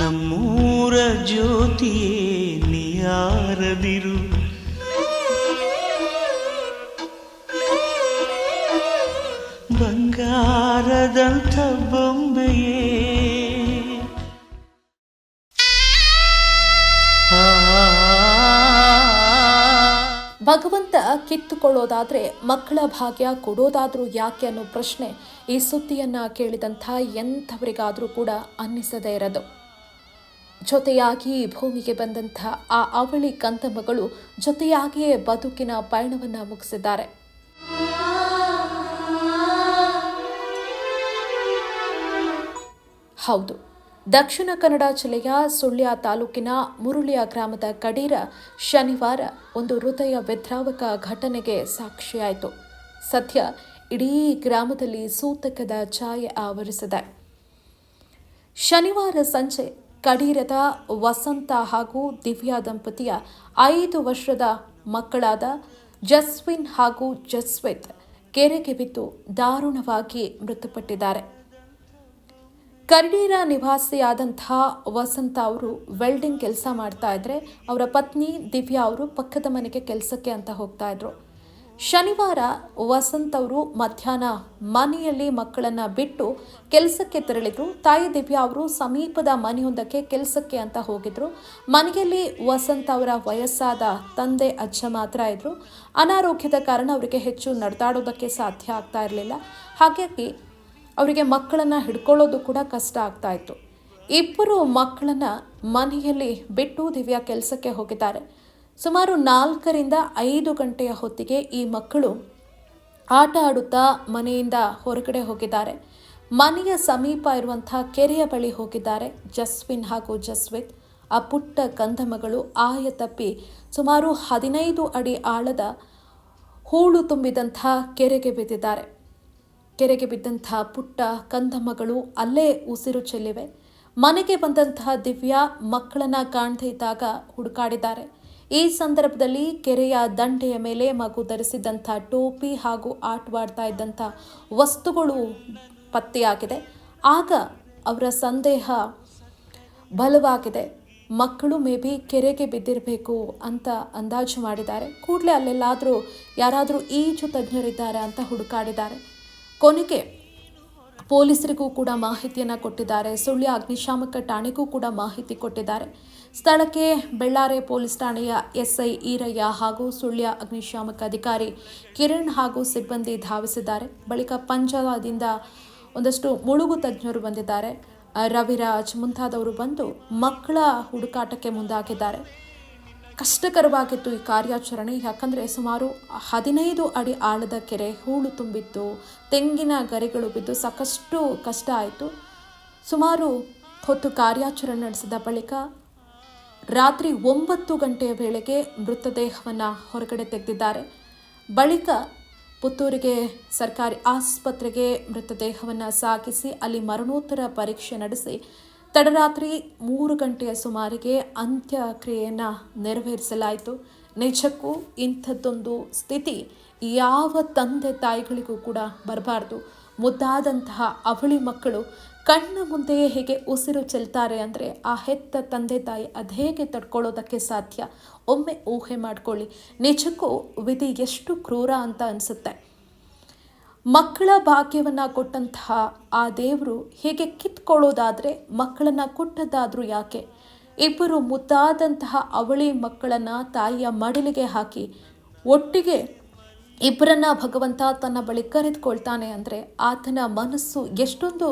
ನಮ್ಮೂರ ಜ್ಯೋತಿಯೇ ನೀಯಾರದಿರು, ಬಂಗಾರದಂಥ ಬೊಂಬೆಯೇ. ಭಗವಂತ ಕಿತ್ತುಕೊಳ್ಳೋದಾದ್ರೆ ಮಕ್ಕಳ ಭಾಗ್ಯ ಕೊಡೋದಾದ್ರೂ ಯಾಕೆ ಅನ್ನೋ ಪ್ರಶ್ನೆ ಈ ಸುದ್ದಿಯನ್ನ ಕೇಳಿದಂಥ ಎಂಥವರಿಗಾದರೂ ಕೂಡ ಅನ್ನಿಸದೇ ಇರೋದು. ಜೊತೆಯಾಗಿ ಭೂಮಿಗೆ ಬಂದಂಥ ಆ ಅವಳಿ ಕಂದಮ್ಮಗಳು ಜೊತೆಯಾಗಿಯೇ ಬದುಕಿನ ಪಯಣವನ್ನ ಮುಗಿಸಿದ್ದಾರೆ. ಹೌದು, ದಕ್ಷಿಣ ಕನ್ನಡ ಜಿಲ್ಲೆಯ ಸುಳ್ಯ ತಾಲೂಕಿನ ಮುರುಳಿಯ ಗ್ರಾಮದ ಕಡೀರ ಶನಿವಾರ ಒಂದು ಹೃದಯ ವಿದ್ರಾವಕ ಘಟನೆಗೆ ಸಾಕ್ಷಿಯಾಯಿತು. ಸದ್ಯ ಇಡೀ ಗ್ರಾಮದಲ್ಲಿ ಸೂತಕದ ಛಾಯೆ ಆವರಿಸಿದೆ. ಶನಿವಾರ ಸಂಜೆ ಕಡೀರದ ವಸಂತ ಹಾಗೂ ದಿವ್ಯಾ ದಂಪತಿಯ 5 ವರ್ಷದ ಮಕ್ಕಳಾದ ಜಸ್ವಿನ್ ಹಾಗೂ ಜಸ್ವಿತ್ ಕೆರೆಗೆ ಬಿದ್ದು ದಾರುಣವಾಗಿ ಮೃತಪಟ್ಟಿದ್ದಾರೆ. ಕಡೀರ ನಿವಾಸಿಯಾದಂತಹ ವಸಂತ ಅವರು ವೆಲ್ಡಿಂಗ್ ಕೆಲಸ ಮಾಡ್ತಾ ಇದ್ರೆ ಅವರ ಪತ್ನಿ ದಿವ್ಯಾ ಅವರು ಪಕ್ಕದ ಮನೆಗೆ ಕೆಲಸಕ್ಕೆ ಅಂತ ಹೋಗ್ತಾ ಇದ್ರು. ಶನಿವಾರ ವಸಂತ್ ಅವರು ಮಧ್ಯಾಹ್ನ ಮನೆಯಲ್ಲಿ ಮಕ್ಕಳನ್ನ ಬಿಟ್ಟು ಕೆಲಸಕ್ಕೆ ತೆರಳಿದ್ರು. ತಾಯಿ ದಿವ್ಯಾ ಅವರು ಸಮೀಪದ ಮನೆಯೊಂದಕ್ಕೆ ಕೆಲಸಕ್ಕೆ ಅಂತ ಹೋಗಿದ್ರು. ಮನೆಯಲ್ಲಿ ವಸಂತ್ ಅವರ ವಯಸ್ಸಾದ ತಂದೆ ಅಜ್ಜ ಮಾತ್ರ ಇದ್ರು. ಅನಾರೋಗ್ಯದ ಕಾರಣ ಅವರಿಗೆ ಹೆಚ್ಚು ನಡೆದಾಡೋದಕ್ಕೆ ಸಾಧ್ಯ ಆಗ್ತಾ ಇರಲಿಲ್ಲ. ಹಾಗಾಗಿ ಅವರಿಗೆ ಮಕ್ಕಳನ್ನು ಹಿಡ್ಕೊಳ್ಳೋದು ಕೂಡ ಕಷ್ಟ ಆಗ್ತಾ ಇತ್ತು. ಇಬ್ಬರು ಮಕ್ಕಳನ್ನ ಮನೆಯಲ್ಲಿ ಬಿಟ್ಟು ದಿವ್ಯಾ ಕೆಲಸಕ್ಕೆ ಹೋಗಿದ್ದಾರೆ. ಸುಮಾರು 4ರಿಂದ 5 ಗಂಟೆಯ ಹೊತ್ತಿಗೆ ಈ ಮಕ್ಕಳು ಆಟ ಆಡುತ್ತಾ ಮನೆಯಿಂದ ಹೊರಗಡೆ ಹೋಗಿದ್ದಾರೆ. ಮನೆಯ ಸಮೀಪ ಇರುವಂಥ ಕೆರೆಯ ಬಳಿ ಹೋಗಿದ್ದಾರೆ. ಜಸ್ವಿನ್ ಹಾಗೂ ಜಸ್ವಿತ್ ಆ ಪುಟ್ಟ ಕಂದಮ್ಮಗಳು ಆಯ ತಪ್ಪಿ ಸುಮಾರು 15 ಅಡಿ ಆಳದ ಹೂಳು ತುಂಬಿದಂಥ ಕೆರೆಗೆ ಬಿದ್ದಿದ್ದಾರೆ. ಕೆರೆಗೆ ಬಿದ್ದಂತಹ ಪುಟ್ಟ ಕಂದಮ್ಮಗಳು ಅಲ್ಲೇ ಉಸಿರು ಚೆಲ್ಲಿವೆ. ಮನೆಗೆ ಬಂದಂತಹ ದಿವ್ಯಾ ಮಕ್ಕಳನ್ನ ಕಾಣದೇ ಇದ್ದಾಗ ಹುಡುಕಾಡಿದ್ದಾರೆ. ಈ ಸಂದರ್ಭದಲ್ಲಿ ಕೆರೆಯ ದಂಡೆಯ ಮೇಲೆ ಮಗು ಧರಿಸಿದಂಥ ಟೋಪಿ ಹಾಗೂ ಆಟವಾಡ್ತಾ ಇದ್ದಂಥ ವಸ್ತುಗಳು ಪತ್ತೆಯಾಗಿದೆ. ಆಗ ಅವರ ಸಂದೇಹ ಬಲವಾಗಿದೆ. ಮಕ್ಕಳು ಕೆರೆಗೆ ಬಿದ್ದಿರಬೇಕು ಅಂತ ಅಂದಾಜು ಮಾಡಿದ್ದಾರೆ. ಕೂಡಲೇ ಅಲ್ಲೆಲ್ಲಾದರೂ ಯಾರಾದರೂ ಈಜು ತಜ್ಞರಿದ್ದಾರೆ ಅಂತ ಹುಡುಕಾಡಿದ್ದಾರೆ. ಕೊನೆಗೆ ಪೊಲೀಸರಿಗೂ ಕೂಡ ಮಾಹಿತಿಯನ್ನು ಕೊಟ್ಟಿದ್ದಾರೆ. ಸುಳ್ಯ ಅಗ್ನಿಶಾಮಕ ಠಾಣೆಗೂ ಕೂಡ ಮಾಹಿತಿ ಕೊಟ್ಟಿದ್ದಾರೆ. ಸ್ಥಳಕ್ಕೆ ಬೆಳ್ಳಾರೆ ಪೊಲೀಸ್ ಠಾಣೆಯ ಎಸ್ಐ ಈರಯ್ಯ ಹಾಗೂ ಸುಳ್ಯ ಅಗ್ನಿಶಾಮಕ ಅಧಿಕಾರಿ ಕಿರಣ್ ಹಾಗೂ ಸಿಬ್ಬಂದಿ ಧಾವಿಸಿದ್ದಾರೆ. ಬಳಿಕ ಪಂಜಾಬದಿಂದ ಒಂದಷ್ಟು ಮುಳುಗು ತಜ್ಞರು ಬಂದಿದ್ದಾರೆ. ರವಿರಾಜ್ ಮುಂತಾದವರು ಬಂದು ಮಕ್ಕಳ ಹುಡುಕಾಟಕ್ಕೆ ಮುಂದಾಗಿದ್ದಾರೆ. ಕಷ್ಟಕರವಾಗಿತ್ತು ಈ ಕಾರ್ಯಾಚರಣೆ. ಯಾಕಂದರೆ ಸುಮಾರು 15 ಅಡಿ ಆಳದ ಕೆರೆ, ಹೂಳು ತುಂಬಿತ್ತು, ತೆಂಗಿನ ಗರಿಗಳು ಬಿದ್ದು ಸಾಕಷ್ಟು ಕಷ್ಟ ಆಯಿತು. ಸುಮಾರು ಹೊತ್ತು ಕಾರ್ಯಾಚರಣೆ ನಡೆಸಿದ ಬಳಿಕ ರಾತ್ರಿ 9 ಗಂಟೆಯ ವೇಳೆಗೆ ಮೃತದೇಹವನ್ನು ಹೊರಗಡೆ ತೆಗೆದಿದ್ದಾರೆ. ಬಳಿಕ ಪುತ್ತೂರಿಗೆ ಸರ್ಕಾರಿ ಆಸ್ಪತ್ರೆಗೆ ಮೃತದೇಹವನ್ನು ಸಾಗಿಸಿ ಅಲ್ಲಿ ಮರಣೋತ್ತರ ಪರೀಕ್ಷೆ ನಡೆಸಿ ತಡರಾತ್ರಿ 3 ಗಂಟೆಯ ಸುಮಾರಿಗೆ ಅಂತ್ಯಕ್ರಿಯೆಯನ್ನು ನೆರವೇರಿಸಲಾಯಿತು. ನಿಜಕ್ಕೂ ಇಂಥದ್ದೊಂದು ಸ್ಥಿತಿ ಯಾವ ತಂದೆ ತಾಯಿಗಳಿಗೂ ಕೂಡ ಬರಬಾರ್ದು. ಮುದ್ದಾದಂತಹ ಅವಳಿ ಮಕ್ಕಳು ಕಣ್ಣ ಮುಂದೆಯೇ ಹೇಗೆ ಉಸಿರು ಚೆಲ್ತಾರೆ ಅಂದರೆ ಆ ಹೆತ್ತ ತಂದೆ ತಾಯಿ ಅದು ಹೇಗೆ ತಡ್ಕೊಳ್ಳೋದಕ್ಕೆ ಸಾಧ್ಯ? ಒಮ್ಮೆ ಊಹೆ ಮಾಡಿಕೊಳ್ಳಿ. ನಿಜಕ್ಕೂ ವಿಧಿ ಎಷ್ಟು ಕ್ರೂರ ಅಂತ ಅನಿಸುತ್ತೆ. ಮಕ್ಕಳ ಭಾಗ್ಯವನ್ನು ಕೊಟ್ಟಂತಹ ಆ ದೇವರು ಹೇಗೆ ಕಿತ್ಕೊಳ್ಳೋದಾದರೆ ಮಕ್ಕಳನ್ನು ಕೊಟ್ಟದ್ದಾದರೂ ಯಾಕೆ? ಇಬ್ಬರು ಮುದ್ದಾದಂತಹ ಅವಳಿ ಮಕ್ಕಳನ್ನು ತಾಯಿಯ ಮಡಿಲಿಗೆ ಹಾಕಿ ಒಟ್ಟಿಗೆ ಇಬ್ಬರನ್ನ ಭಗವಂತ ತನ್ನ ಬಳಿ ಕರೆದುಕೊಳ್ತಾನೆ ಅಂದರೆ ಆತನ ಮನಸ್ಸು ಎಷ್ಟೊಂದು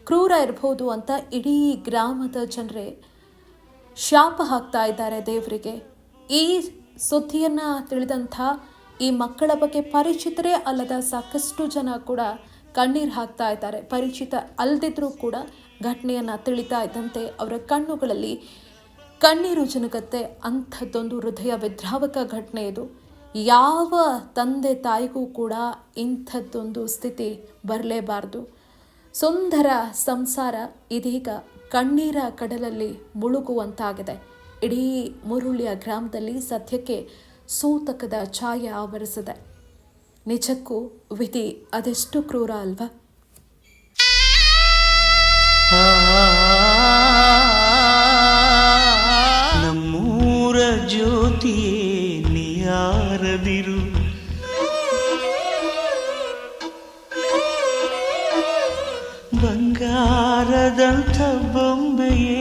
ಕ್ರೂರ ಇರಬಹುದು ಅಂತ ಇಡೀ ಗ್ರಾಮದ ಜನರೇ ಶಾಪ ಹಾಕ್ತಾ ಇದ್ದಾರೆ ದೇವರಿಗೆ. ಈ ಸುದ್ದಿಯನ್ನು ತಿಳಿದಂಥ ಈ ಮಕ್ಕಳ ಬಗ್ಗೆ ಪರಿಚಿತರೇ ಅಲ್ಲದ ಸಾಕಷ್ಟು ಜನ ಕೂಡ ಕಣ್ಣೀರು ಹಾಕ್ತಾ ಇದ್ದಾರೆ. ಪರಿಚಿತ ಅಲ್ಲದಿದ್ರೂ ಕೂಡ ಘಟನೆಯನ್ನು ತಿಳಿತಾ ಇದ್ದಂತೆ ಅವರ ಕಣ್ಣುಗಳಲ್ಲಿ ಕಣ್ಣೀರು ಜನುಗತ್ತೆ. ಅಂಥದ್ದೊಂದು ಹೃದಯ ವಿದ್ರಾವಕ ಘಟನೆ ಇದು. ಯಾವ ತಂದೆ ತಾಯಿಗೂ ಕೂಡ ಇಂಥದ್ದೊಂದು ಸ್ಥಿತಿ ಬರಲೇಬಾರ್ದು. ಸುಂದರ ಸಂಸಾರ ಇದೀಗ ಕಣ್ಣೀರ ಕಡಲಲ್ಲಿ ಮುಳುಗುವಂತಾಗಿದೆ. ಇಡೀ ಮುರುಳಿಯ ಗ್ರಾಮದಲ್ಲಿ ಸದ್ಯಕ್ಕೆ ಸೂತಕದ ಛಾಯೆ ಆವರಿಸಿದೆ. ನಿಜಕ್ಕೂ ವಿಧಿ ಅದೆಷ್ಟು ಕ್ರೂರ ಅಲ್ವಾ? ಆ, ನಮ್ಮೂರ ಜ್ಯೋತಿಯೇ ನೀಯಾರದಿರು. ಬಂಗಾರದಂಥ ಬೊಂಬೆಯೇ